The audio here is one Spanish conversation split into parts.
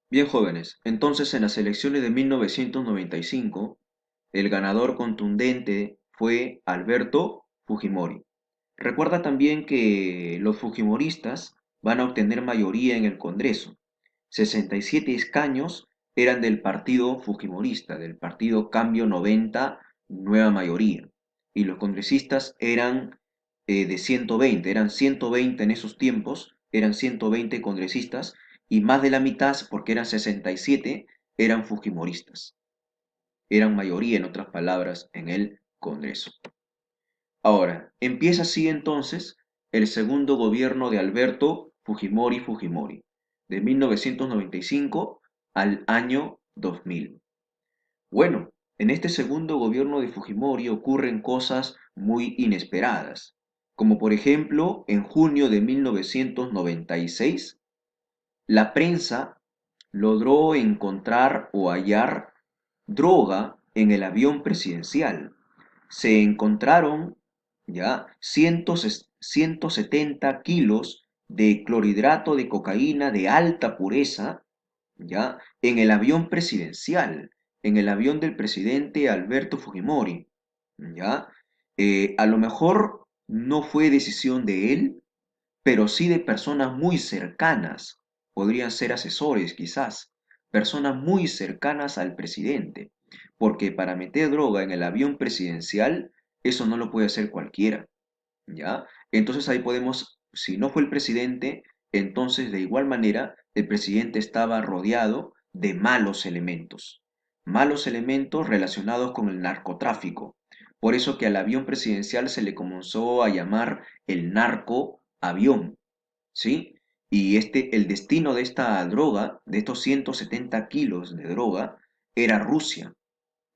Bien, jóvenes, entonces en las elecciones de 1995, el ganador contundente fue Alberto Fujimori. Recuerda también que los fujimoristas van a obtener mayoría en el Congreso. 67 escaños eran del partido fujimorista, del partido Cambio 90, Nueva Mayoría. Y los congresistas eran de 120, eran 120 en esos tiempos, eran 120 congresistas y más de la mitad, porque eran 67, eran fujimoristas. Eran mayoría, en otras palabras, en el Congreso. Ahora, empieza así entonces el segundo gobierno de Alberto Fujimori, de 1995 al año 2000. Bueno, en este segundo gobierno de Fujimori ocurren cosas muy inesperadas, como por ejemplo, en junio de 1996, la prensa logró encontrar o hallar droga en el avión presidencial. Se encontraron ya 170 kilos de clorhidrato de cocaína de alta pureza, ya, en el avión presidencial, en el avión del presidente Alberto Fujimori, ya. A lo mejor no fue decisión de él, pero sí de personas muy cercanas, podrían ser asesores quizás, personas muy cercanas al presidente, porque para meter droga en el avión presidencial, eso no lo puede hacer cualquiera, ¿ya? Entonces ahí podemos, si no fue el presidente, entonces de igual manera el presidente estaba rodeado de malos elementos relacionados con el narcotráfico. Por eso que al avión presidencial se le comenzó a llamar el narco avión, ¿sí? Y el destino de esta droga, de estos 170 kilos de droga, era Rusia,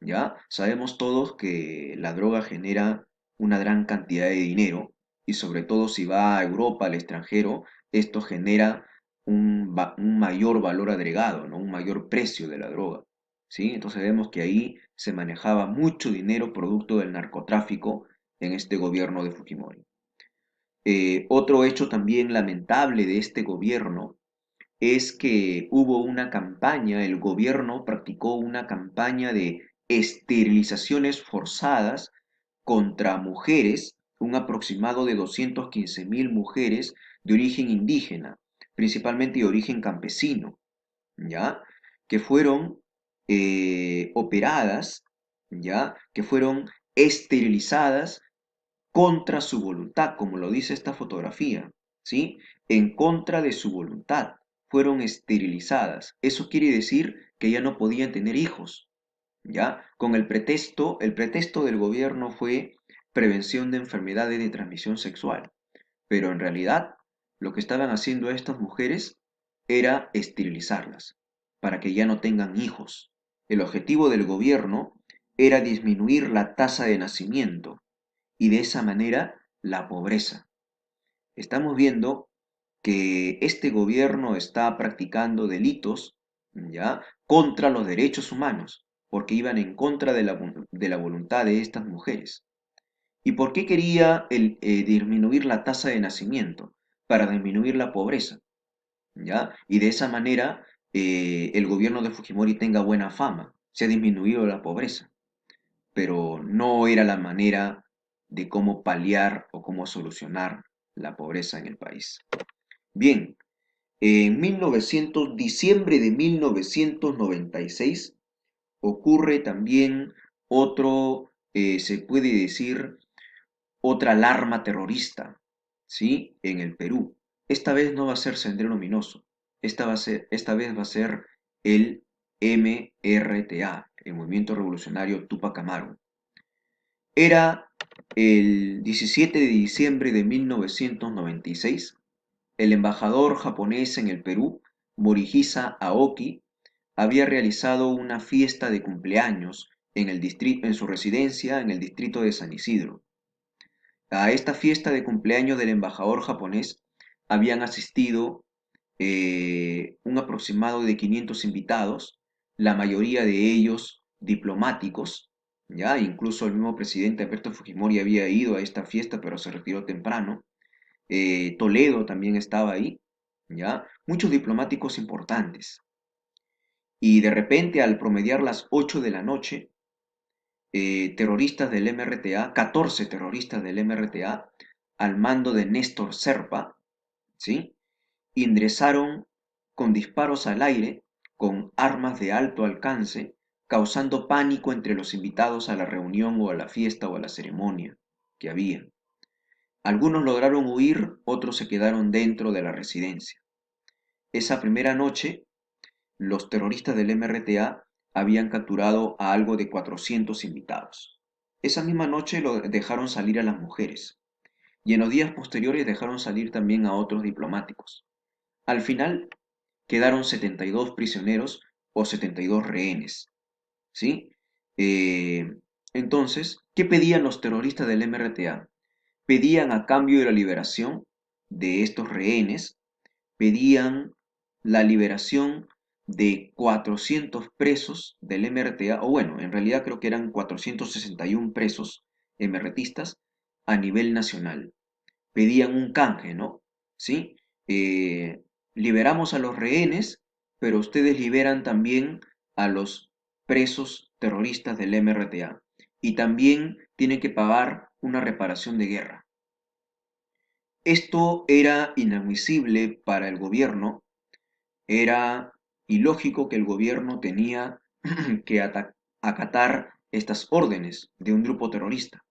¿ya? Sabemos todos que la droga genera una gran cantidad de dinero y sobre todo si va a Europa, al extranjero, esto genera un mayor valor agregado, ¿no? Un mayor precio de la droga, ¿sí? Entonces vemos que ahí se manejaba mucho dinero producto del narcotráfico en este gobierno de Fujimori. Otro hecho también lamentable de este gobierno es que hubo una campaña, el gobierno practicó una campaña de esterilizaciones forzadas contra mujeres, un aproximado de 215.000 mujeres de origen indígena, principalmente de origen campesino, ¿ya? Que fueron operadas, ¿ya? Que fueron esterilizadas contra su voluntad, como lo dice esta fotografía, ¿sí? En contra de su voluntad, fueron esterilizadas. Eso quiere decir que ya no podían tener hijos, ¿ya? Con el pretexto del gobierno fue prevención de enfermedades de transmisión sexual, pero en realidad lo que estaban haciendo estas mujeres era esterilizarlas para que ya no tengan hijos. El objetivo del gobierno era disminuir la tasa de nacimiento y de esa manera la pobreza. Estamos viendo que este gobierno está practicando delitos, ¿ya? Contra los derechos humanos, porque iban en contra de la voluntad de estas mujeres. ¿Y por qué quería disminuir la tasa de nacimiento? Para disminuir la pobreza, ¿ya? Y de esa manera el gobierno de Fujimori tenga buena fama, se ha disminuido la pobreza, pero no era la manera de cómo paliar o cómo solucionar la pobreza en el país. Bien, en diciembre de 1996 ocurre también otro, se puede decir, otra alarma terrorista, ¿sí? En el Perú. Esta vez no va a ser Sendero Luminoso, esta vez va a ser el MRTA, el Movimiento Revolucionario Tupac Amaru. Era el 17 de diciembre de 1996. El embajador japonés en el Perú, Morihisa Aoki, había realizado una fiesta de cumpleaños en su residencia en el distrito de San Isidro. A esta fiesta de cumpleaños del embajador japonés habían asistido un aproximado de 500 invitados, la mayoría de ellos diplomáticos, ya incluso el mismo presidente Alberto Fujimori había ido a esta fiesta, pero se retiró temprano. Toledo también estaba ahí, ya muchos diplomáticos importantes. Y de repente, al promediar las 8 de la noche, terroristas del MRTA, 14 terroristas del MRTA, al mando de Néstor Serpa, ¿sí? Ingresaron con disparos al aire, con armas de alto alcance, causando pánico entre los invitados a la reunión o a la fiesta o a la ceremonia que había. Algunos lograron huir, otros se quedaron dentro de la residencia. Esa primera noche, los terroristas del MRTA habían capturado a algo de 400 invitados. Esa misma noche lo dejaron salir a las mujeres y en los días posteriores dejaron salir también a otros diplomáticos. Al final quedaron 72 prisioneros o 72 rehenes, ¿sí? Eh, entonces, ¿qué pedían los terroristas del MRTA? Pedían a cambio de la liberación de estos rehenes, pedían la liberación de 400 presos del MRTA, o bueno, en realidad creo que eran 461 presos MRTistas a nivel nacional. Pedían un canje, ¿no? ¿Sí? Eh, Liberamos a los rehenes, pero ustedes liberan también a los presos terroristas del MRTA. Y también tienen que pagar una reparación de guerra. Esto era inadmisible para el gobierno, era ilógico que el gobierno tenía que acatar estas órdenes de un grupo terrorista.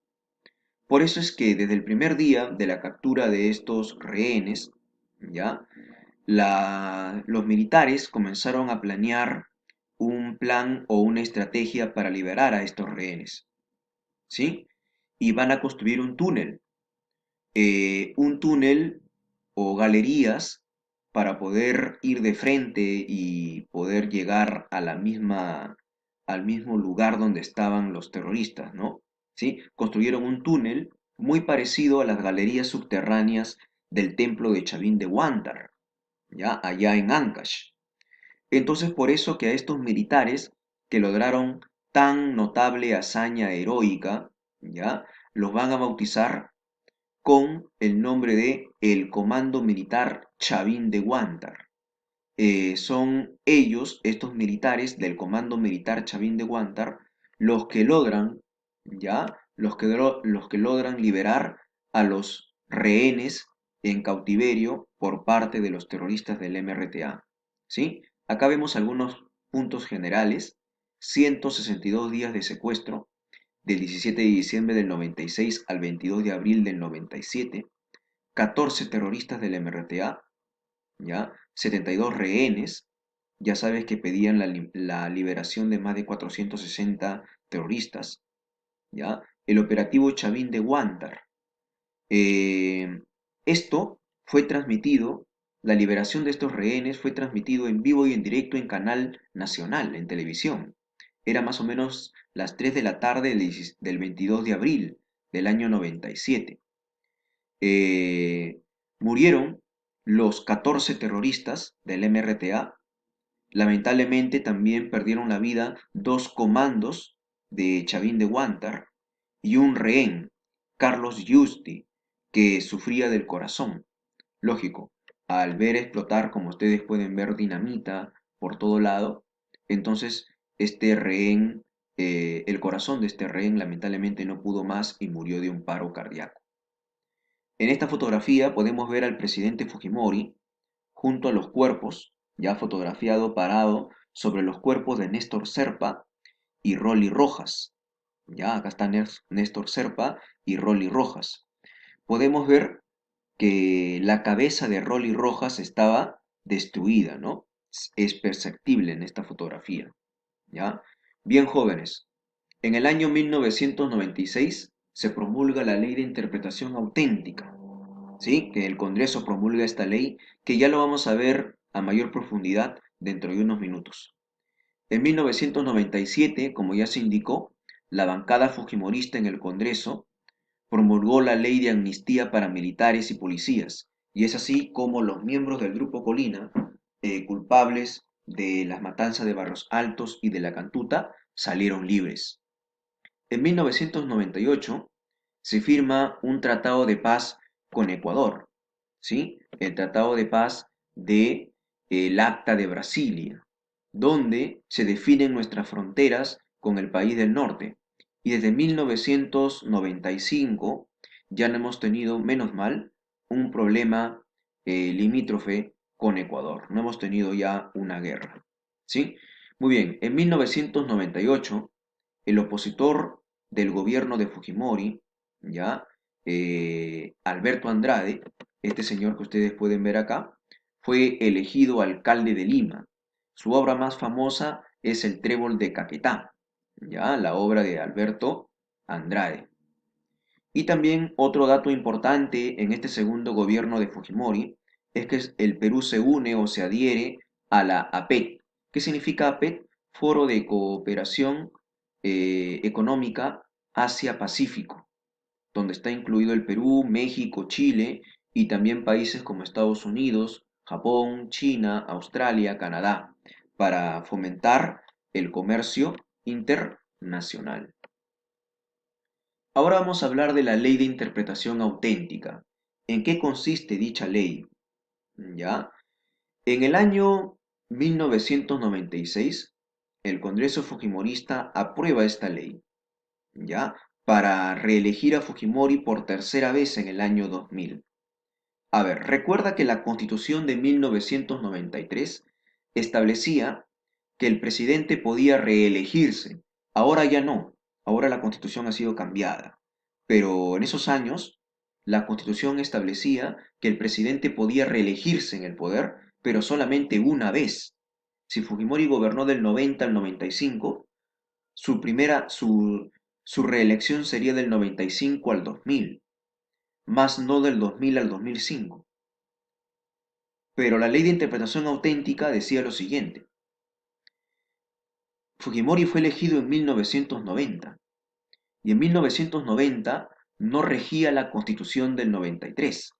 Por eso es que desde el primer día de la captura de estos rehenes, ¿ya? Los militares comenzaron a planear un plan o una estrategia para liberar a estos rehenes, ¿sí? Y van a construir un túnel o galerías para poder ir de frente y poder llegar a al mismo lugar donde estaban los terroristas, ¿no? ¿Sí? Construyeron un túnel muy parecido a las galerías subterráneas del templo de Chavín de Huántar, ¿ya? Allá en Ancash. Entonces, por eso que a estos militares que lograron tan notable hazaña heroica, ¿ya? Los van a bautizar con el nombre de el Comando Militar Chavín de Huántar. Son ellos, estos militares del Comando Militar Chavín de Huántar, los que logran, ¿ya? Los que logran liberar a los rehenes en cautiverio por parte de los terroristas del MRTA, ¿sí? Acá vemos algunos puntos generales: 162 días de secuestro, del 17 de diciembre del 96 al 22 de abril del 97, 14 terroristas del MRTA, ¿ya? 72 rehenes, ya sabes que pedían la liberación de más de 460 terroristas, ¿ya? El operativo Chavín de Huántar. Eh, Esto fue transmitido, la liberación de estos rehenes fue transmitido en vivo y en directo en Canal Nacional, en televisión. Era más o menos las 3 de la tarde del 22 de abril del año 97. Eh, Murieron los 14 terroristas del MRTA. Lamentablemente también perdieron la vida dos comandos de Chavín de Huántar y un rehén, Carlos Yusti, que sufría del corazón. Lógico, al ver explotar, como ustedes pueden ver, dinamita por todo lado, entonces este rehén, el corazón de este rehén lamentablemente no pudo más y murió de un paro cardíaco. En esta fotografía podemos ver al presidente Fujimori junto a los cuerpos, ya fotografiado parado sobre los cuerpos de Néstor Serpa y Rolly Rojas. Ya, acá está Néstor Serpa y Rolly Rojas. Podemos ver que la cabeza de Rolly Rojas estaba destruida, ¿no? Es perceptible en esta fotografía, ¿ya? Bien, jóvenes, en el año 1996 se promulga la Ley de Interpretación Auténtica, ¿sí? Que el Congreso promulga esta ley, que ya lo vamos a ver a mayor profundidad dentro de unos minutos. En 1997, como ya se indicó, la bancada fujimorista en el Congreso promulgó la ley de amnistía para militares y policías, y es así como los miembros del Grupo Colina, culpables de las matanzas de Barros Altos y de la Cantuta, salieron libres. En 1998 se firma un tratado de paz con Ecuador, ¿sí? El tratado de paz de el Acta de Brasilia. donde se definen nuestras fronteras con el país del norte. Y desde 1995 ya no hemos tenido, menos mal, un problema limítrofe con Ecuador. No hemos tenido ya una guerra. ¿Sí? Muy bien, en 1998, el opositor del gobierno de Fujimori, ¿ya? Alberto Andrade, este señor que ustedes pueden ver acá, fue elegido alcalde de Lima. Su obra más famosa es El Trébol de Caquetá, ¿ya? La obra de Alberto Andrade. Y también otro dato importante en este segundo gobierno de Fujimori es que el Perú se une o se adhiere a la APEC. ¿Qué significa APEC? Foro de Cooperación Económica Asia-Pacífico, donde está incluido el Perú, México, Chile y también países como Estados Unidos, Japón, China, Australia, Canadá, para fomentar el comercio internacional. Ahora vamos a hablar de la ley de interpretación auténtica. ¿En qué consiste dicha ley? ¿Ya? En el año 1996, el Congreso Fujimorista aprueba esta ley, ¿ya? Para reelegir a Fujimori por tercera vez en el año 2000. A ver, recuerda que la Constitución de 1993 establecía que el presidente podía reelegirse. Ahora ya no. Ahora la Constitución ha sido cambiada. Pero en esos años, la Constitución establecía que el presidente podía reelegirse en el poder, pero solamente una vez. Si Fujimori gobernó del 90 al 95, su reelección sería del 95 al 2000, más no del 2000 al 2005. Pero la ley de interpretación auténtica decía lo siguiente: Fujimori fue elegido en 1990 y en 1990 no regía la Constitución del 93,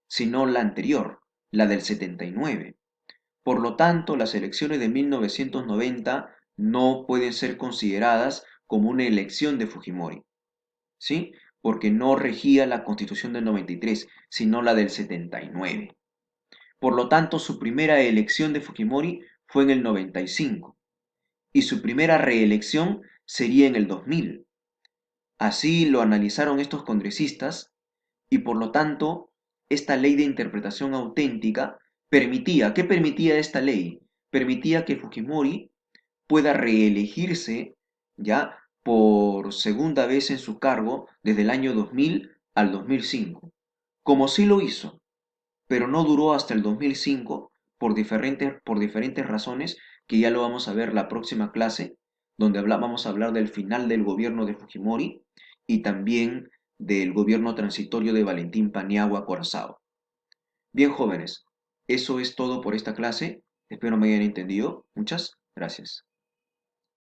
sino la anterior, la del 79. Por lo tanto, las elecciones de 1990 no pueden ser consideradas como una elección de Fujimori, ¿sí? Porque no regía la Constitución del 93, sino la del 79. Por lo tanto, su primera elección de Fujimori fue en el 95 y su primera reelección sería en el 2000. Así lo analizaron estos congresistas y por lo tanto esta ley de interpretación auténtica permitía, ¿qué permitía esta ley? Permitía que Fujimori pueda reelegirse ya por segunda vez en su cargo desde el año 2000 al 2005, como sí lo hizo, pero no duró hasta el 2005 por diferentes razones que ya lo vamos a ver la próxima clase, donde vamos a hablar del final del gobierno de Fujimori y también del gobierno transitorio de Valentín Paniagua Corazao. Bien, jóvenes, eso es todo por esta clase. Espero me hayan entendido. Muchas gracias.